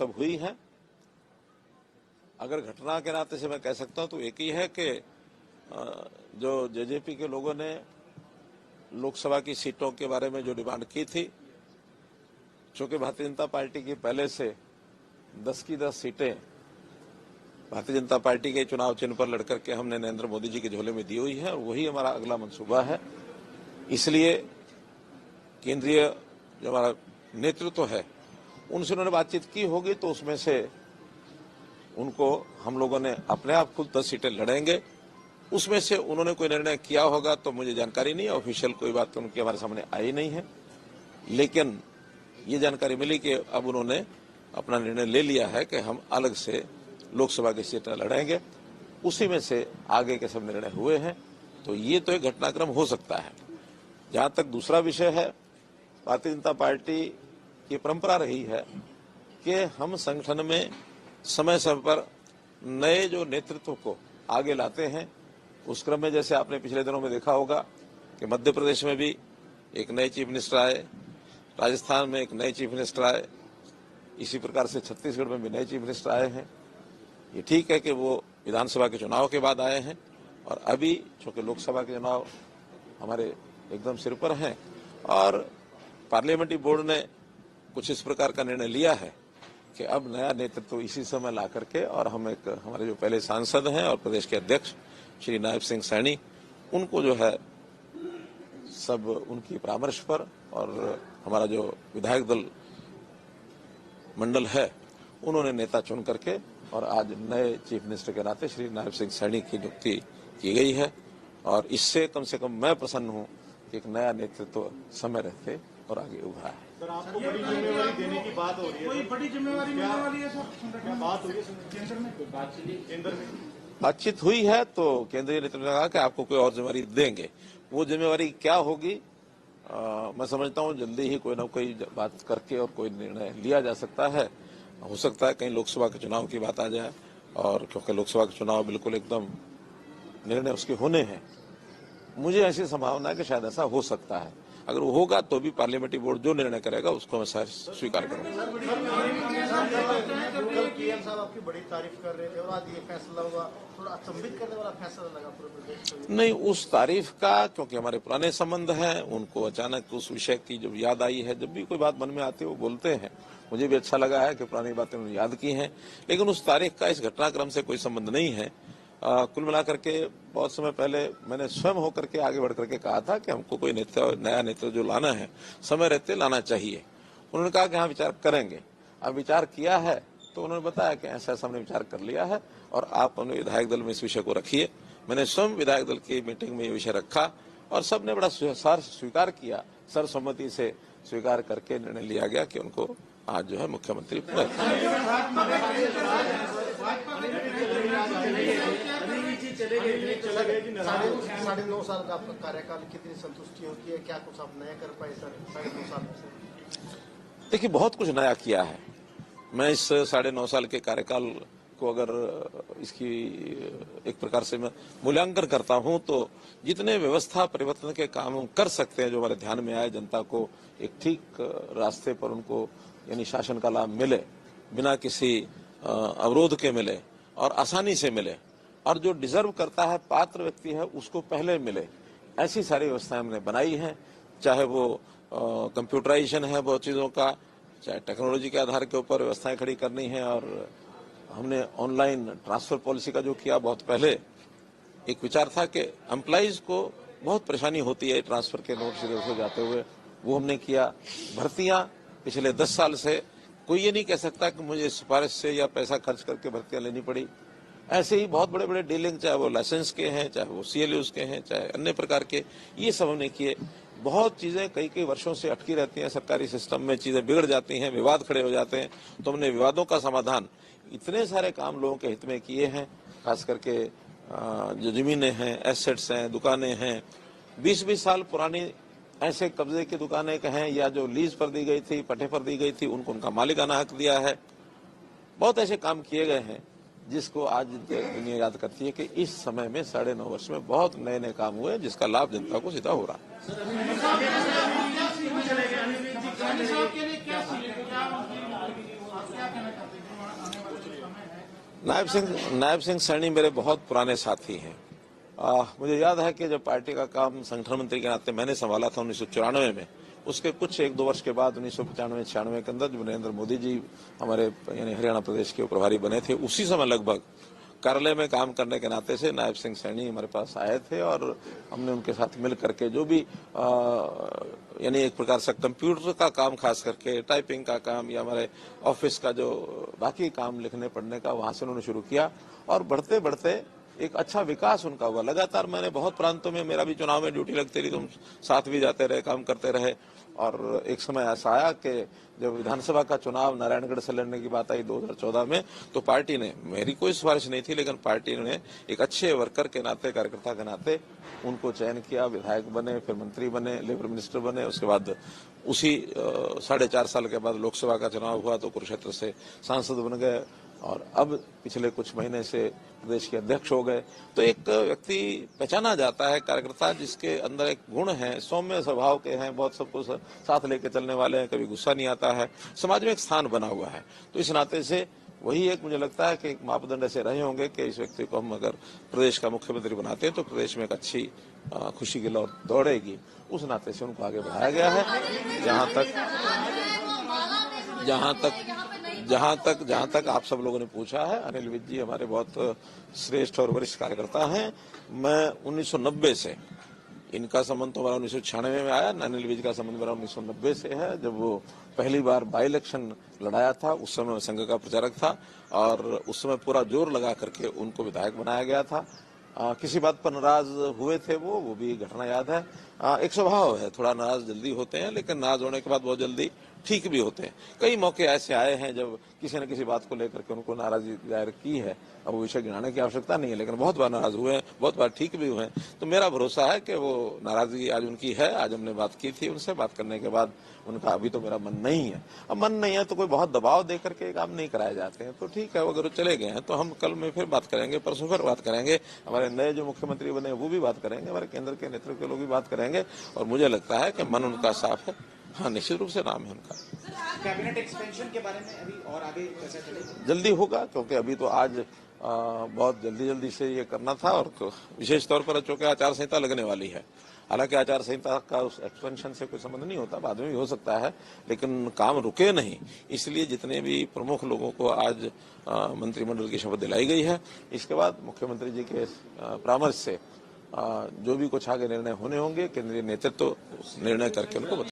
सब हुई हैं। अगर घटना के नाते से मैं कह सकता हूं तो एक ही है कि जो जेजेपी के लोगों ने लोकसभा की सीटों के बारे में जो डिमांड की थी, चूंकि भारतीय जनता पार्टी की पहले से 10 की 10 सीटें भारतीय जनता पार्टी के चुनाव चिन्ह पर लड़कर के हमने नरेंद्र मोदी जी के झोले में दी हुई है और वही हमारा अगला मंसूबा है। इसलिए केंद्रीय जो हमारा नेतृत्व है उनसे उन्होंने बातचीत की होगी, तो उसमें से उनको हम लोगों ने अपने आप खुद 10 सीटें लड़ेंगे। उसमें से उन्होंने कोई निर्णय किया होगा तो मुझे जानकारी नहीं है, ऑफिशियल कोई बात तो उनकी हमारे सामने आई नहीं है, लेकिन ये जानकारी मिली कि अब उन्होंने अपना निर्णय ले लिया है कि हम अलग से लोकसभा की सीटें लड़ेंगे। उसी में से आगे के सब निर्णय हुए हैं, तो ये तो एक घटनाक्रम हो सकता है। जहां तक दूसरा विषय है, भारतीय जनता पार्टी की परंपरा रही है कि हम संगठन में समय समय पर नए जो नेतृत्व को आगे लाते हैं। उस क्रम में जैसे आपने पिछले दिनों में देखा होगा कि मध्य प्रदेश में भी एक नए चीफ मिनिस्टर आए, राजस्थान में एक नए चीफ मिनिस्टर आए, इसी प्रकार से छत्तीसगढ़ में भी नए चीफ मिनिस्टर आए हैं। ये ठीक है कि वो विधानसभा के चुनाव के बाद आए हैं और अभी चूंकि लोकसभा के चुनाव हमारे एकदम सिर पर हैं और पार्लियामेंट्री बोर्ड ने कुछ इस प्रकार का निर्णय लिया है कि अब नया नेतृत्व इसी समय ला करके, और हम एक हमारे जो पहले सांसद हैं और प्रदेश के अध्यक्ष श्री नायब सिंह सैनी, उनको जो है सब उनकी परामर्श पर और हमारा जो विधायक दल मंडल है उन्होंने नेता चुन करके और आज नए चीफ मिनिस्टर के नाते श्री नायब सिंह सैनी की नियुक्ति की गई है। और इससे कम से कम मैं प्रसन्न हूं कि एक नया नेतृत्व समय रहते और आगे उभरा है। सर, आपको बड़ी जिम्मेवारी देने की बात हो रही है, कोई बड़ी जिम्मेवारी मिलने वाली है सर? क्या बात हुई है केंद्र में? बातचीत हुई है तो केंद्रीय नेतृत्व ने कहा कि आपको कोई और जिम्मेवारी देंगे। वो जिम्मेवारी क्या होगी मैं समझता हूँ जल्दी ही कोई ना कोई बात करके और कोई निर्णय लिया जा सकता है। हो सकता है कहीं लोकसभा के चुनाव की बात आ जाए, और क्योंकि लोकसभा के चुनाव बिल्कुल एकदम निर्णय उसके होने हैं, मुझे ऐसी संभावना है कि शायद ऐसा हो सकता है। अगर वो होगा तो भी पार्लियामेंट्री बोर्ड जो निर्णय करेगा उसको मैं स्वीकार करूंगा। पीएम साहब आपकी बड़ी तारीफ कर रहे थे और आज ये फैसला हुआ, थोड़ा अचंभित करने वाला फैसला लगा पूरे प्रदेश को। नहीं, उस तारीफ का, क्योंकि हमारे पुराने संबंध हैं, उनको अचानक उस विषय की जब याद आई है, जब भी कोई बात मन में आती है वो बोलते हैं, मुझे भी अच्छा लगा है कि पुरानी बातें उन्होंने याद की हैं, लेकिन उस तारीख का इस घटनाक्रम से कोई संबंध नहीं है। कुल मिलाकर के बहुत समय पहले मैंने स्वयं होकर के आगे बढ़ करके कहा था कि हमको कोई नया नेता जो लाना है समय रहते लाना चाहिए। उन्होंने कहा कि हाँ विचार करेंगे। अब विचार किया है तो उन्होंने बताया कि ऐसा हमने विचार कर लिया है और आप अपने विधायक दल में इस विषय को रखिए। मैंने स्वयं विधायक दल की मीटिंग में ये विषय रखा और सबने बड़ा स्वीकार किया, सर्वसम्मति से स्वीकार करके निर्णय लिया गया कि उनको आज जो है मुख्यमंत्री साढ़े 9 साल का आपका कार्यकाल, कितनी संतुष्टि होती है? क्या कुछ आप नया कर पाए सर 9.5 साल में? देखिए, बहुत कुछ नया किया है। मैं इस 9.5 साल के कार्यकाल को अगर इसकी एक प्रकार से मैं मूल्यांकन करता हूं तो जितने व्यवस्था परिवर्तन के काम हम कर सकते हैं, जो हमारे ध्यान में आए, जनता को एक ठीक रास्ते पर उनको यानी शासन का लाभ मिले, बिना किसी अवरोध के मिले और आसानी से मिले, और जो डिजर्व करता है, पात्र व्यक्ति है, उसको पहले मिले, ऐसी सारी व्यवस्थाएं हमने बनाई हैं। चाहे वो कंप्यूटराइजेशन है बहुत चीज़ों का, चाहे टेक्नोलॉजी के आधार के ऊपर व्यवस्थाएं खड़ी करनी है, और हमने ऑनलाइन ट्रांसफर पॉलिसी का जो किया, बहुत पहले एक विचार था कि एम्प्लॉइज को बहुत परेशानी होती है ट्रांसफर के नोट सीधे उसको जाते हुए, वो हमने किया। भर्तियां पिछले 10 साल से कोई ये नहीं कह सकता कि मुझे सिफारिश से या पैसा खर्च करके भर्तियां लेनी पड़ी। ऐसे ही बहुत बड़े बड़े डीलिंग, चाहे वो लाइसेंस के हैं, चाहे वो CLUs के हैं, चाहे अन्य प्रकार के, ये सब हमने किए। बहुत चीजें कई वर्षों से अटकी रहती हैं सरकारी सिस्टम में, चीजें बिगड़ जाती हैं, विवाद खड़े हो जाते हैं, तो हमने विवादों का समाधान, इतने सारे काम लोगों के हित में किए हैं। खास करके जो जमीनें हैं, एसेट्स हैं, दुकानें हैं, 20-20 साल पुरानी ऐसे कब्जे की दुकानें कहें या जो लीज पर दी गई थी, पट्टे पर दी गई थी, उनको उनका मालिकाना हक दिया है। बहुत ऐसे काम किए गए हैं जिसको आज दुनिया याद करती है कि इस समय में 9.5 वर्ष में बहुत नए नए काम हुए जिसका लाभ जनता को सीधा हो रहा है। नायब सिंह सैनी मेरे बहुत पुराने साथी हैं। मुझे याद है कि जब पार्टी का काम संगठन मंत्री के नाते मैंने संभाला था 1994 में, उसके कुछ 1-2 वर्ष के बाद 1995-96 के अंदर जब नरेंद्र मोदी जी हमारे यानी हरियाणा प्रदेश के प्रभारी बने थे, उसी समय लगभग कार्यालय में काम करने के नाते से नायब सिंह सैनी हमारे पास आए थे और हमने उनके साथ मिल करके जो भी यानी एक प्रकार से कंप्यूटर का काम, खास करके टाइपिंग का काम या हमारे ऑफिस का जो बाकी काम लिखने पढ़ने का, वहां से उन्होंने शुरू किया और बढ़ते बढ़ते एक अच्छा विकास उनका हुआ। लगातार मैंने बहुत प्रांतों में, मेरा भी चुनाव में ड्यूटी लगती रही, तुम साथ भी जाते रहे, काम करते रहे और एक समय ऐसा आया कि जब विधानसभा का चुनाव नारायणगढ़ से लड़ने की बात आई 2014 में, तो पार्टी ने, मेरी कोई सिफारिश नहीं थी, लेकिन पार्टी ने एक अच्छे वर्कर के नाते, कार्यकर्ता के नाते उनको चयन किया, विधायक बने, फिर मंत्री बने, लेबर मिनिस्टर बने। उसके बाद उसी 4.5 साल के बाद लोकसभा का चुनाव हुआ तो कुरुक्षेत्र से सांसद बन गए और अब पिछले कुछ महीने से प्रदेश के अध्यक्ष हो गए। तो एक व्यक्ति पहचाना जाता है, कार्यकर्ता जिसके अंदर एक गुण है, सौम्य स्वभाव के हैं, बहुत सबको साथ लेके चलने वाले हैं, कभी गुस्सा नहीं आता है, समाज में एक स्थान बना हुआ है। तो इस नाते से वही एक मुझे लगता है कि एक मापदंड ऐसे रहे होंगे कि इस व्यक्ति को हम अगर प्रदेश का मुख्यमंत्री बनाते हैं तो प्रदेश में एक अच्छी खुशी की लौ दौड़ेगी। उस नाते से उनको आगे बढ़ाया गया है। जहां तक आप सब लोगों ने पूछा है, अनिल विज जी हमारे बहुत श्रेष्ठ और वरिष्ठ कार्यकर्ता हैं। मैं 1990 से, इनका संबंध तो हमारा 1996 में आया, अनिल विज का संबंध मेरा 1990 से है, जब वो पहली बार बाई इलेक्शन लड़ाया था। उस समय मैं संघ का प्रचारक था और उस समय पूरा जोर लगा करके उनको विधायक बनाया गया था। किसी बात पर नाराज हुए थे वो भी घटना याद है। एक स्वभाव है, थोड़ा नाराज जल्दी होते हैं, लेकिन नाराज होने के बाद बहुत जल्दी ठीक भी होते हैं। कई मौके ऐसे आए हैं जब किसी न किसी बात को लेकर के उनको नाराजगी जाहिर की है। अब वो विषय गिनाने की आवश्यकता नहीं है, लेकिन बहुत बार नाराज हुए हैं, बहुत बार ठीक भी हुए हैं। तो मेरा भरोसा है कि वो नाराजगी आज उनकी है। आज हमने बात की थी उनसे, बात करने के बाद उनका अभी तो मेरा मन नहीं है। अब मन नहीं है तो कोई बहुत दबाव दे करके काम नहीं कराए जाते हैं। तो ठीक है, अगर वो चले गए हैं तो हम कल में फिर बात करेंगे, परसों फिर बात करेंगे, हमारे नए जो मुख्यमंत्री बने वो भी बात करेंगे, हमारे केंद्र के नेतृत्व के लोग भी बात करेंगे और मुझे लगता है कि मन उनका साफ है। हाँ, निश्चित रूप से नाम है उनका। कैबिनेट एक्सपेंशन के बारे में अभी और आगे कैसे चलेगा? जल्दी होगा, क्योंकि अभी तो आज बहुत जल्दी से ये करना था और विशेष तौर पर चूंकि आचार संहिता लगने वाली है। हालांकि आचार संहिता का उस एक्सपेंशन से कोई संबंध नहीं होता, बाद में भी हो सकता है, लेकिन काम रुके नहीं। इसलिए जितने भी प्रमुख लोगों को आज मंत्रिमंडल की शपथ दिलाई गई है, इसके बाद मुख्यमंत्री जी के परामर्श से जो भी कुछ आगे निर्णय होने होंगे, केंद्रीय नेतृत्व निर्णय करके उनको